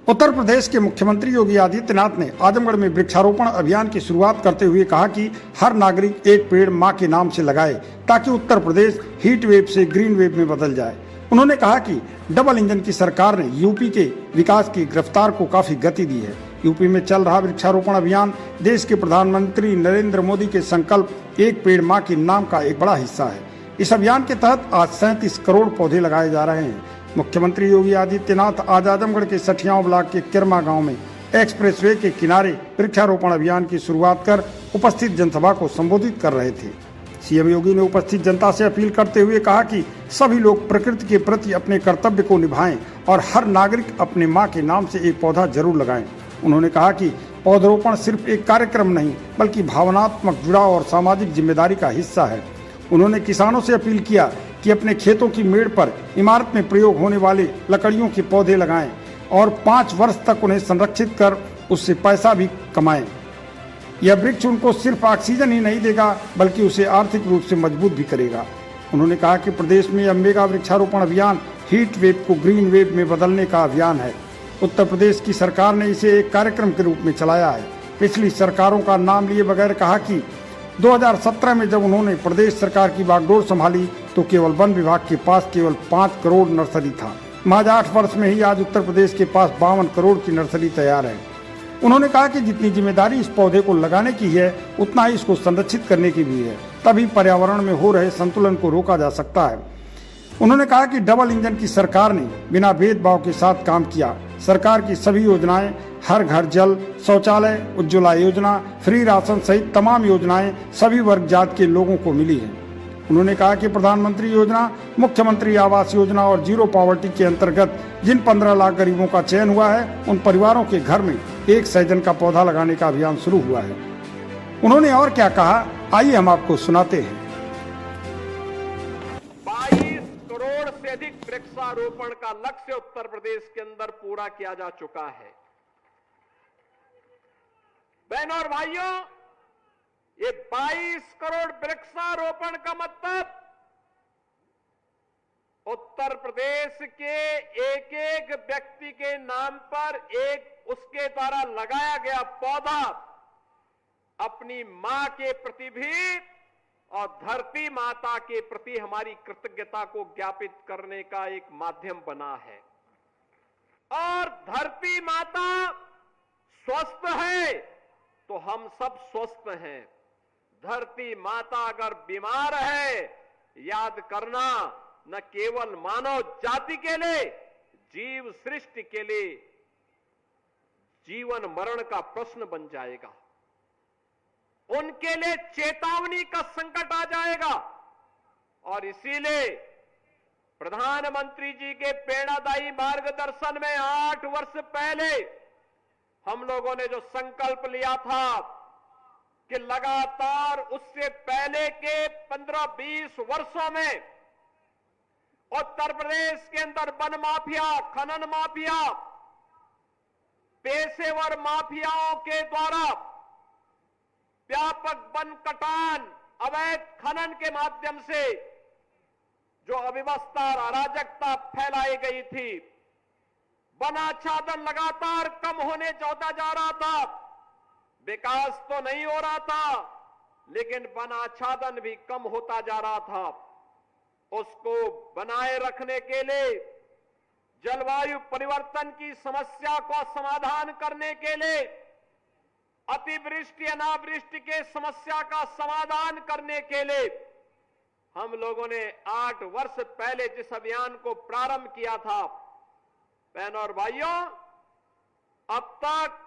उत्तर प्रदेश के मुख्यमंत्री योगी आदित्यनाथ ने आजमगढ़ में वृक्षारोपण अभियान की शुरुआत करते हुए कहा कि हर नागरिक एक पेड़ मां के नाम से लगाए ताकि उत्तर प्रदेश हीट वेव से ग्रीन वेव में बदल जाए। उन्होंने कहा कि डबल इंजन की सरकार ने यूपी के विकास की रफ्तार को काफी गति दी है। यूपी में चल रहा वृक्षारोपण अभियान देश के प्रधानमंत्री नरेंद्र मोदी के संकल्प एक पेड़ मां के नाम का एक बड़ा हिस्सा है। इस अभियान के तहत आज 37 करोड़ पौधे लगाए जा रहे हैं। मुख्यमंत्री योगी आदित्यनाथ आज आजमगढ़ के सठियाओं ब्लॉक के किरमा गांव में एक्सप्रेसवे के किनारे वृक्षारोपण अभियान की शुरुआत कर उपस्थित जनसभा को संबोधित कर रहे थे। सीएम योगी ने उपस्थित जनता से अपील करते हुए कहा कि सभी लोग प्रकृति के प्रति अपने कर्तव्य को निभाएं और हर नागरिक अपने मां के नाम से एक पौधा जरूर लगाएं। उन्होंने कहा कि पौधरोपण सिर्फ एक कार्यक्रम नहीं बल्कि भावनात्मक जुड़ाव और सामाजिक जिम्मेदारी का हिस्सा है। उन्होंने किसानों से अपील किया कि अपने खेतों की मेड़ पर इमारत में प्रयोग होने वाले लकड़ियों के पौधे लगाएं और 5 वर्ष तक उन्हें संरक्षित कर उससे पैसा भी कमाएं। यह वृक्ष उनको सिर्फ ऑक्सीजन ही नहीं देगा बल्कि उसे आर्थिक रूप से मजबूत भी करेगा। उन्होंने कहा कि प्रदेश में यह मेगा वृक्षारोपण अभियान हीट वेव को ग्रीन वेव में बदलने का अभियान है। उत्तर प्रदेश की सरकार ने इसे एक कार्यक्रम के रूप में चलाया है। पिछली सरकारों का नाम लिए बगैर कहा कि 2017 में जब उन्होंने प्रदेश सरकार की बागडोर संभाली तो केवल वन विभाग के पास केवल 5 करोड़ नर्सरी था। महज 8 वर्ष में ही आज उत्तर प्रदेश के पास 52 करोड़ की नर्सरी तैयार है। उन्होंने कहा कि जितनी जिम्मेदारी इस पौधे को लगाने की है उतना ही इसको संरक्षित करने की भी है, तभी पर्यावरण में हो रहे संतुलन को रोका जा सकता है। उन्होंने कहा कि डबल इंजन की सरकार ने बिना भेदभाव के साथ काम किया। सरकार की सभी योजनाएं, हर घर जल, शौचालय, उज्ज्वला योजना, फ्री राशन सहित तमाम योजनाएं सभी वर्ग जात के लोगों को मिली हैं। उन्होंने कहा कि प्रधानमंत्री योजना, मुख्यमंत्री आवास योजना और जीरो पॉवर्टी के अंतर्गत जिन 15 लाख गरीबों का चयन हुआ है उन परिवारों के घर में एक सहजन का पौधा लगाने का अभियान शुरू हुआ है। उन्होंने और क्या कहा, आइए हम आपको सुनाते हैं। 22 करोड़ से अधिक वृक्षारोपण का लक्ष्य उत्तर प्रदेश के अंदर पूरा किया जा चुका है। बहनों और भाइयों, ये 22 करोड़ वृक्षारोपण का मतलब उत्तर प्रदेश के एक एक व्यक्ति के नाम पर एक उसके द्वारा लगाया गया पौधा अपनी मां के प्रति भी और धरती माता के प्रति हमारी कृतज्ञता को ज्ञापित करने का एक माध्यम बना है। और धरती माता स्वस्थ है तो हम सब स्वस्थ हैं। धरती माता अगर बीमार है, याद करना न केवल मानव जाति के लिए, जीव सृष्टि के लिए जीवन मरण का प्रश्न बन जाएगा। उनके लिए चेतावनी का संकट आ जाएगा। और इसीलिए प्रधानमंत्री जी के प्रेरणादायी मार्गदर्शन में 8 वर्ष पहले हम लोगों ने जो संकल्प लिया था कि लगातार उससे पहले के 15-20 वर्षों में उत्तर प्रदेश के अंदर वन माफिया, खनन माफिया, पेशेवर माफियाओं के द्वारा व्यापक वन कटान, अवैध खनन के माध्यम से जो अव्यवस्था और अराजकता फैलाई गई थी, वनाच्छादन लगातार कम होने होता जा रहा था। विकास तो नहीं हो रहा था लेकिन वनाच्छादन भी कम होता जा रहा था। उसको बनाए रखने के लिए, जलवायु परिवर्तन की समस्या को समाधान करने के लिए, अतिवृष्टि अनावृष्टि के समस्या का समाधान करने के लिए हम लोगों ने 8 वर्ष पहले जिस अभियान को प्रारंभ किया था, बहनों और भाइयों, अब तक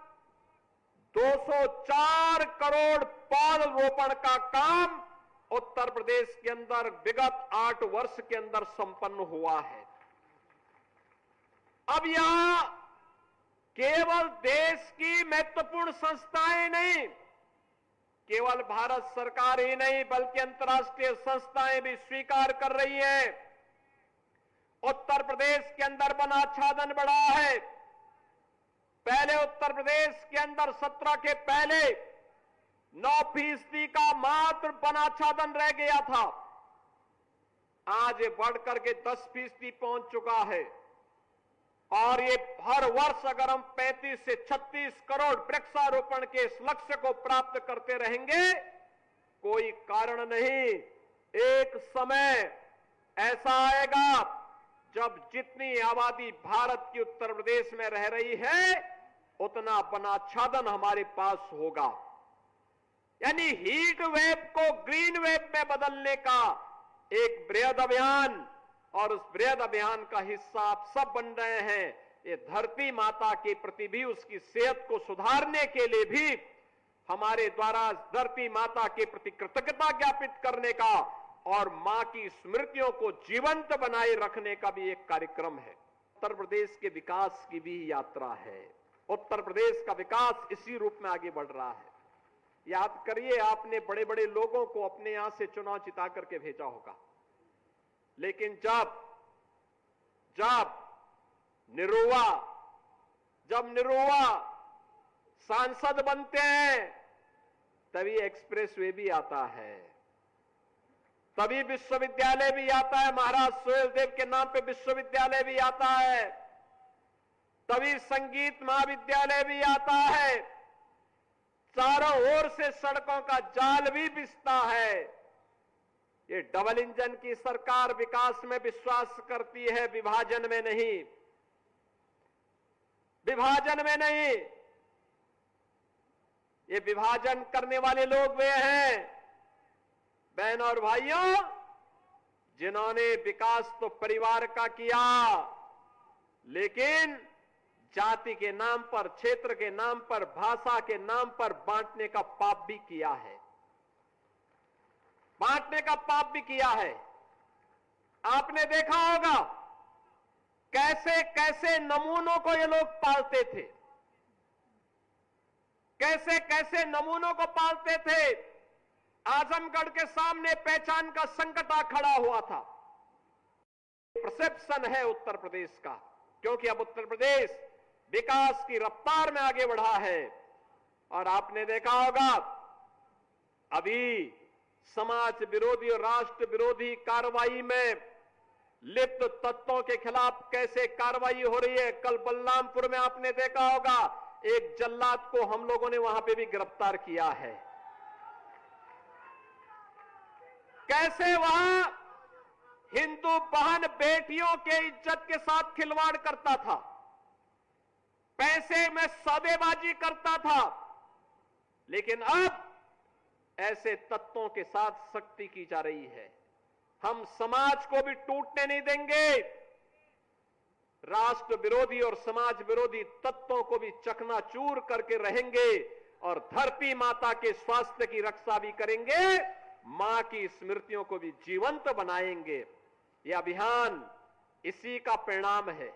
204 करोड़ पौधरोपण का काम उत्तर प्रदेश के अंदर विगत 8 वर्ष के अंदर संपन्न हुआ है। अब यहां केवल देश की महत्वपूर्ण संस्थाएं नहीं, केवल भारत सरकार ही नहीं बल्कि अंतर्राष्ट्रीय संस्थाएं भी स्वीकार कर रही हैं। उत्तर प्रदेश के अंदर वनाच्छादन बढ़ा है। पहले उत्तर प्रदेश के अंदर 17 के पहले 9% का मात्र वनाच्छादन रह गया था। आज बढ़कर के 10% पहुंच चुका है। और ये हर वर्ष अगर हम 35 से 36 करोड़ वृक्षारोपण के इस लक्ष्य को प्राप्त करते रहेंगे, कोई कारण नहीं, एक समय ऐसा आएगा जब जितनी आबादी भारत की उत्तर प्रदेश में रह रही है, उतना वनाच्छादन हमारे पास होगा। यानी हीट वेव को ग्रीन वेव में बदलने का एक बृहद अभियान, और उस बृहद अभियान का हिस्सा आप सब बन रहे हैं। ये धरती माता के प्रति भी, उसकी सेहत को सुधारने के लिए भी हमारे द्वारा धरती माता के प्रति कृतज्ञता ज्ञापित करने का और मां की स्मृतियों को जीवंत बनाए रखने का भी एक कार्यक्रम है। उत्तर प्रदेश के विकास की भी यात्रा है। उत्तर प्रदेश का विकास इसी रूप में आगे बढ़ रहा है। याद करिए, आपने बड़े बड़े लोगों को अपने यहां से चुनाव जिता करके भेजा होगा, लेकिन जब निरुआ सांसद बनते हैं, तभी एक्सप्रेसवे भी आता है, तभी विश्वविद्यालय भी आता है, महाराज सुहेलदेव के नाम पे विश्वविद्यालय भी आता है, तभी संगीत महाविद्यालय भी आता है, चारों ओर से सड़कों का जाल भी बिछता है। ये डबल इंजन की सरकार विकास में विश्वास करती है, विभाजन में नहीं, विभाजन में नहीं। ये विभाजन करने वाले लोग वे हैं, बहन और भाइयों, जिन्होंने विकास तो परिवार का किया, लेकिन जाति के नाम पर, क्षेत्र के नाम पर, भाषा के नाम पर बांटने का पाप भी किया है, बांटने का पाप भी किया है। आपने देखा होगा कैसे कैसे नमूनों को ये लोग पालते थे, कैसे कैसे नमूनों को पालते थे। आजमगढ़ के सामने पहचान का संकट आ खड़ा हुआ था। परसेप्शन है उत्तर प्रदेश का, क्योंकि अब उत्तर प्रदेश विकास की रफ्तार में आगे बढ़ा है। और आपने देखा होगा अभी समाज विरोधी और राष्ट्र विरोधी कार्रवाई में लिप्त तत्वों के खिलाफ कैसे कार्रवाई हो रही है। कल बलरामपुर में आपने देखा होगा एक जल्लाद को हम लोगों ने वहां पे भी गिरफ्तार किया है। कैसे वहां हिंदू बहन बेटियों के इज्जत के साथ खिलवाड़ करता था, पैसे में सौदेबाजी करता था, लेकिन अब ऐसे तत्वों के साथ सख्ती की जा रही है। हम समाज को भी टूटने नहीं देंगे, राष्ट्र विरोधी और समाज विरोधी तत्वों को भी चकनाचूर करके रहेंगे और धरती माता के स्वास्थ्य की रक्षा भी करेंगे, मां की स्मृतियों को भी जीवंत बनाएंगे। यह अभियान इसी का परिणाम है।